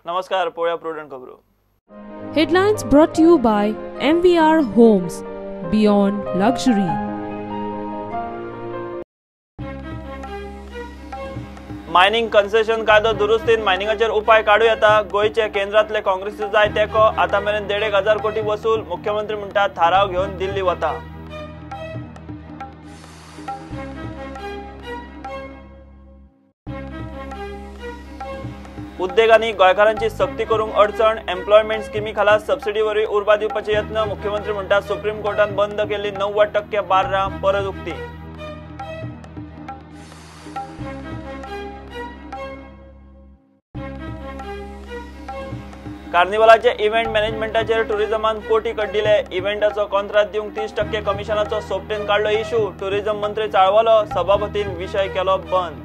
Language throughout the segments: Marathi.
नमस्कार, पोळ्या प्रुडंट खबरो. Headlines brought to you by MVR Homes, Beyond Luxury. Mining concession कायदो दुरुस्तीन मायनिंगाचेर उपाय काडू येता. गोयचे केंद्रातले काँग्रेसीचो जाय तेको आतां मेरेन 1,500 कोटी वसूल. मुख्यमंत्री म्हणटात थाराव घेवन दिल्ली वता. उद्देगांनी गोंयकारांची सक्ती करूंक अडचण. एम्प्लॉयमेंट स्किमी खाला सबसिडी वरवीं उर्बा दिवपाचे यत्न. मुख्यमंत्री म्हणटात सुप्रीम कोर्टान बंद केल्ली 90% बार्रां परत उक्ती. कार्निवलाचे इव्हेंट मॅनेजमेंटाचेर टुरिझमान कोटी कड्डिले. इव्हेंटाचो कॉन्ट्रॅक्ट दिवंक 30% कमिशनाचो सोपटेन काडलो इशू. टुरिझम मंत्री चाळवलो. सभापतीन विशय केलो बंद.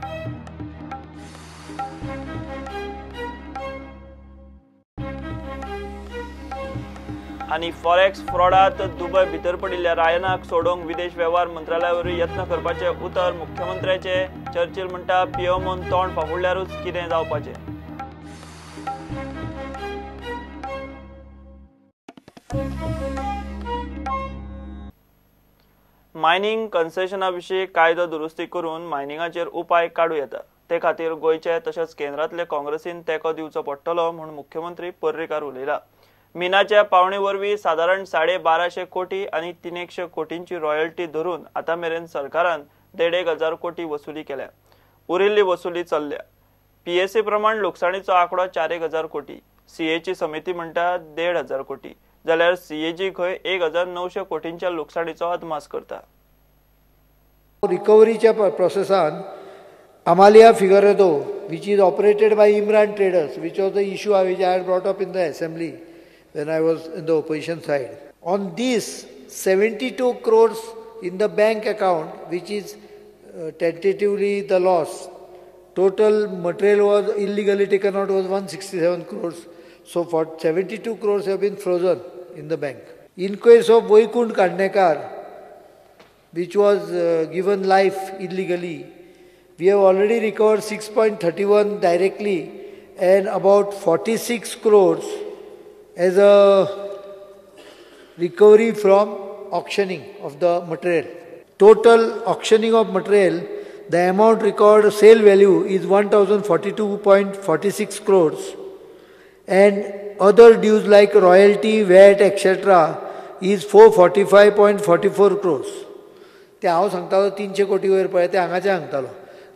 आनी फॉरेक्स फ्रॉडात दुबय भितर पडिल्ल्या रायनाक सोडोवंक विदेश वेव्हार मंत्रालयावरवीं यत्न करपाचे उतर. मुख्यमंत्र्याचे. चर्चिल म्हणटा पियोमोन तोंड फाफुडल्यारूच कितें जावपाचें. मायनिंग कन्सेशना विशीं कायदो दुरुस्ती करून मायनिंगाचेर उपाय काडूं येता. ते खातीर गोंयचे तशेंच केंद्रांतले काँग्रेसीन तेंको दिवचो पडटलो म्हूण मुख्यमंत्री पर्रीकार उलयला. मिनाच्या पावणे वरवीं सादारण 1250 कोटी आनी 300 कोटींची रॉयल्टी धरून आतां मेरेन सरकारान 1,500 कोटी वसुली केल्या. उरिल्ली वसुली चल्ल्या. पीएसी प्रमाण लुकसाणीचो आंकडो 4,000 कोटी. सीएची समिती म्हणटा 1,500 कोटी. जाल्यार सीएजी खंय 1,900 कोटींच्या लुकसाणीचो अदमास करता. रिकवरीच्या प्रोसेसान Amalia Figueredo, which is operated by Imran Traders, which was the issue which I had brought up in the assembly when I was in the opposition side. On this, 72 crores in the bank account, which is tentatively the loss. Total material was illegally taken out was 167 crores. So for 72 crores have been frozen in the bank. In case of Vaikund Kandnekar, which was given life illegally, we have already recovered 6.31 directly and about 46 crores as a recovery from auctioning of the material. Total auctioning of material, the amount recovered sale value is 1,042.46 crores and other dues like royalty, VAT, etc. is 445.44 crores. ते हांव सांगतालो 300 कोटी वयर पळय ते हांगाचे सांगतालो.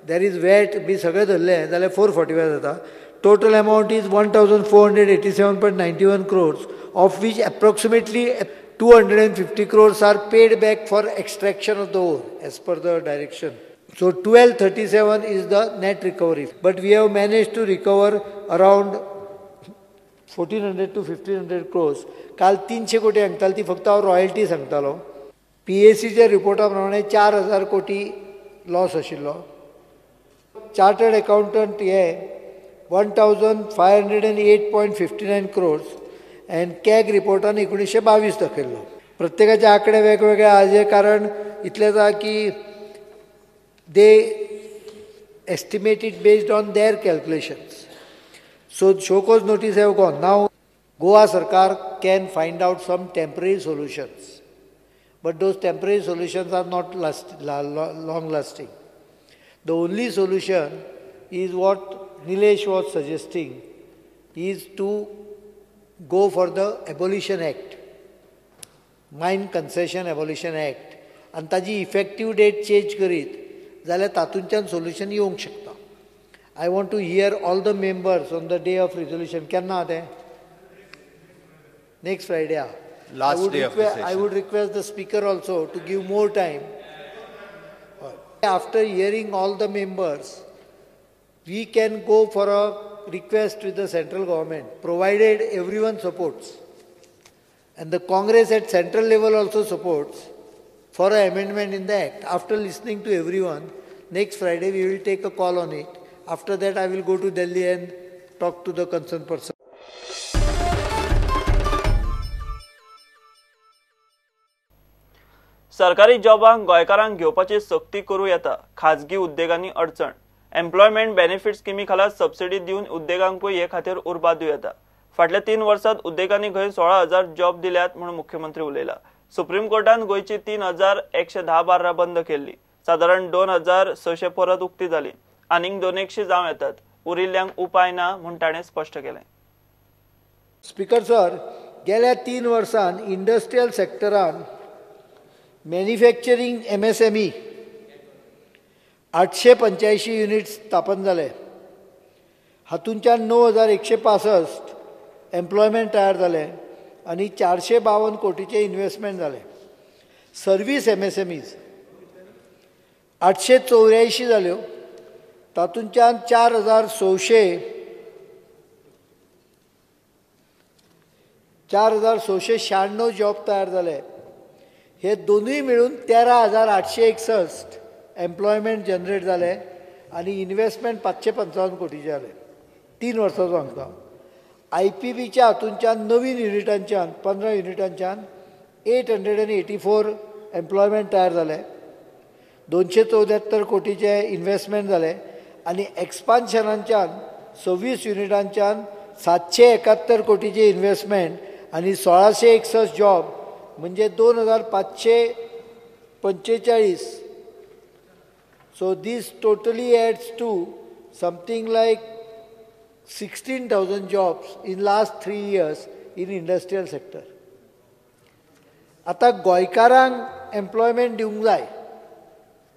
There is VAT बी सगळे धरले जाल्यार 445 जाता. Total amount is 1,487.91 crores, of which approximately 250 crores are paid back for extraction of the ore as per the direction. So 1,237 is the net recovery. But we have managed to recover around 1,400 to 1,500 crores. काल 300 कोटी सांगतालो ती फक्त हांव रॉयल्टी सांगतालो. पीएसीच्या रिपोर्टा प्रमाणे 4,000 कोटी लॉस आशिल्लो. चार्टर्ड अकाउंटंट हे 1,508.59 crores and कॅग रिपोर्टान 1922 दाखयल्लो. प्रत्येकाचे आंकडे वेगवेगळे हाजे कारण इतलें आसा की they estimated based on their calculations. So show cause notice have gone. Now Goa सरकार can find out some temporary solutions, but those temporary solutions are not long lasting. The only solution is what Nilesh was suggesting, is to go for the Abolition Act, Mine Concession Abolition Act, and ताजी effective date change करीत जाल्यार तातूंतल्यान solution येवंक शकता. I want to hear all the members on the day of resolution. केन्ना ते? Next Friday. Last day of the session. I would request the speaker also to give more time. After hearing all the members, we can go for a request with the central government, provided everyone supports. And the Congress at central level also supports for an amendment in the Act. After listening to everyone, next Friday we will take a call on it. After that I will go to Delhi and talk to the concerned person. सरकारी जॉबांक गोंयकारांक घेवपाची सक्ती करूं येता. खाजगी उद्देगांनी अडचण. एम्प्लॉयमेंट बेनिफिट स्किमी खाला सबसिडी दिवन उद्देगांकूय हे खातीर उर्बा दिवं येता। फाटल्या 3 वर्सांत उद्देगांनी खंय 16,000 जॉब दिल्यात म्हणून मुख्यमंत्री उलयला। सुप्रीम कोर्टान गोंयची 3,110 बार्रां बंद केल्ली। साधारण 2,600 परत उक्ती जाली। आनीक 200 जावं येतात। उरिल्ल्यांक उपाय ना म्हूण ताणें स्पश्ट केलें। स्पीकर सर, गेल्या 3 वर्सांत इंडस्ट्रियल सेक्टरान मॅन्युफॅक्चरींग MSME 885 युनिट्स स्थापन जाले। हातूंच्यान 9,165 एम्प्लॉयमेंट तयार जाले आनी 452 कोटीचे इन्व्हेस्टमेंट जाले। सर्वीस MSMEs 884 जाल्यो, तातूंच्यान 4,696 जॉब तयार जाले। हे दोनूय मेळून 13,861 एम्प्लॉयमेंट जनरेट जाले आनी इन्व्हेस्टमेंट 555 कोटीचे जाले। 3 वर्सांचो सांगता। IPBच्या हातूंच्यान नवीन युनिटांच्यान 15 युनिटांच्यान 884 एम्प्लॉयमेंट तयार जाले, 274 कोटीचे इन्व्हेस्टमेंट जाले आनी एक्सपान्शनांच्यान 26 युनिटांच्यान 771 कोटीचे इन्व्हेस्टमेंट आनी 1,661 जॉब म्हणजे 2,545. So this totally adds to something like 16,000 jobs in last 3 years in industrial sector. आता गोंयकारांक एम्प्लॉयमेंट दिवंक जाय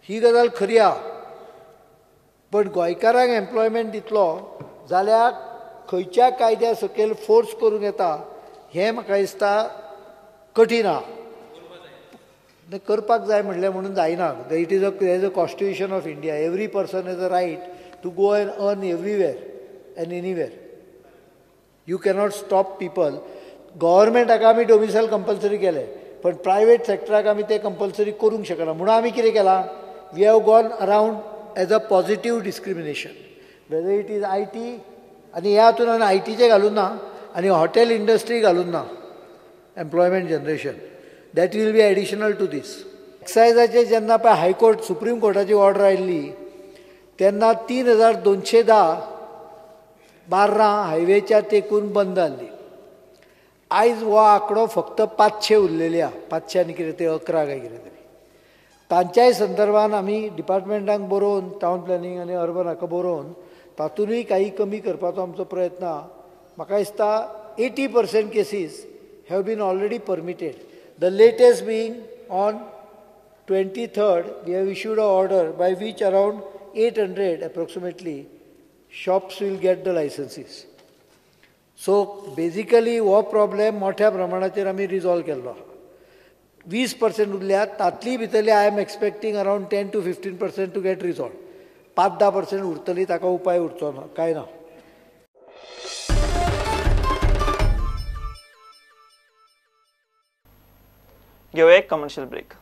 ही गजाल खरी आहा, पण गोंयकारांक एम्प्लॉयमेंट दितलो जाल्यार खंयच्या कायद्या सकयल फोर्स करूंक येता हें म्हाका दिसता कठीण आहा। करपाक जाय म्हणलें म्हणून जायना। It is a constitution of India. Every person has a right to go and earn everywhere and anywhere. You cannot stop people. गव्हर्मेंटाक आमी डोमिसायल कंपल्सरी केले, पण प्रायवेट सेक्टराक आमी ते कंपल्सरी करूंक शकना। म्हणून आमी कितें केलां, we have gone around as a positive discrimination, whether it is IT, आनी ह्या हातून हांवें ITचें घालून ना आनी हॉटेल इंडस्ट्री घालून ना employment generation. That will be additional to this. एक्सायजाचें जेन्ना पळय हायकोर्ट सुप्रीम कोर्टाची ऑर्डर आयिल्ली तेन्ना 3,210 बार्रां हायवेच्या तेंकून बंद जाल्ली। आयज हो आंकडो फक्त 500 उरलेली आहा। 500 आनी कितें ते 11 काय कितें तरी। तांच्याय संदर्भान आमी डिपार्टमेंटांक बरोवन, टावन प्लॅनिंग आनी अर्बन हाका बरोवन तातूंतय काही कमी करपाचो आमचो प्रयत्न आहा। म्हाका दिसता 80% cases have been already permitted. The latest being on 23rd, we have issued an order by which around 800 approximately shops will get the licenses. So basically हो प्रॉब्लेम मोठ्या प्रमाणाचेर आमी रिजॉल्व केल्लो। 20% उरल्यात, तातली भितरली I am expecting around 10 to 15% to get resolve. 5-10% उरतली, ताका उपाय उरचो ना, काय ना। घेऊया एक कमर्शियल ब्रेक।